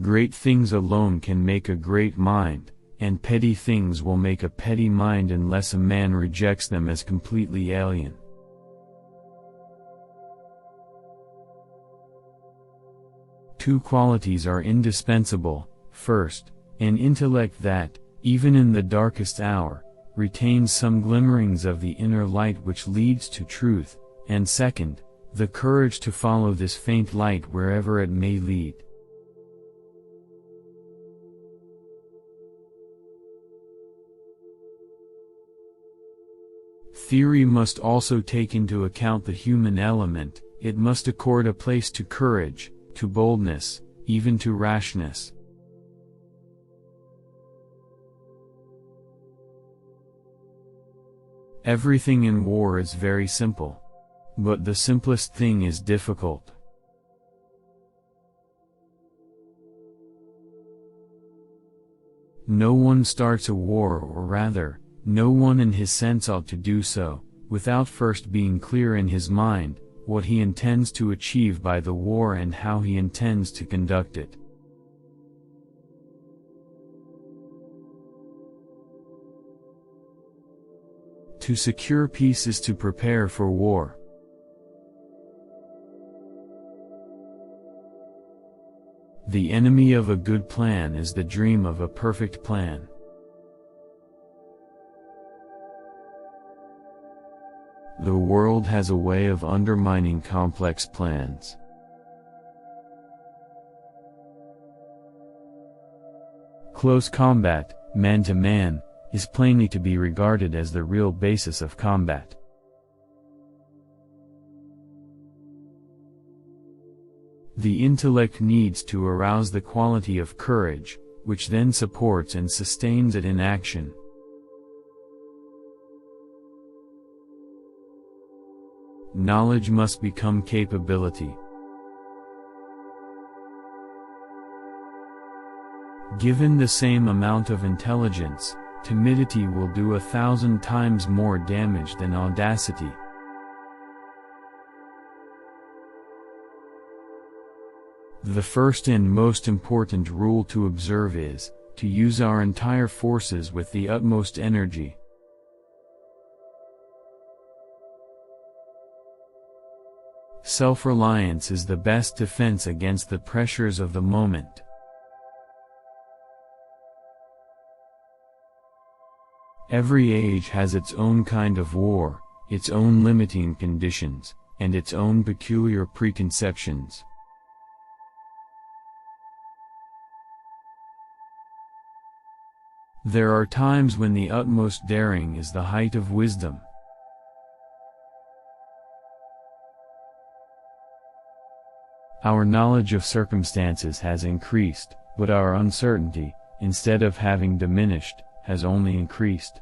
Great things alone can make a great mind, and petty things will make a petty mind unless a man rejects them as completely alien. Two qualities are indispensable. First, an intellect that, even in the darkest hour, retains some glimmerings of the inner light which leads to truth, and second, the courage to follow this faint light wherever it may lead. Theory must also take into account the human element. It must accord a place to courage, to boldness, even to rashness. Everything in war is very simple. But the simplest thing is difficult. No one starts a war, or rather, no one in his sense ought to do so, without first being clear in his mind what he intends to achieve by the war and how he intends to conduct it. To secure peace is to prepare for war. The enemy of a good plan is the dream of a perfect plan. The world has a way of undermining complex plans. Close combat, man to man, is plainly to be regarded as the real basis of combat. The intellect needs to arouse the quality of courage, which then supports and sustains it in action. Knowledge must become capability. Given the same amount of intelligence, timidity will do 1,000 times more damage than audacity. The first and most important rule to observe is, to use our entire forces with the utmost energy. Self-reliance is the best defense against the pressures of the moment. Every age has its own kind of war, its own limiting conditions, and its own peculiar preconceptions. There are times when the utmost daring is the height of wisdom. Our knowledge of circumstances has increased, but our uncertainty, instead of having diminished, has only increased.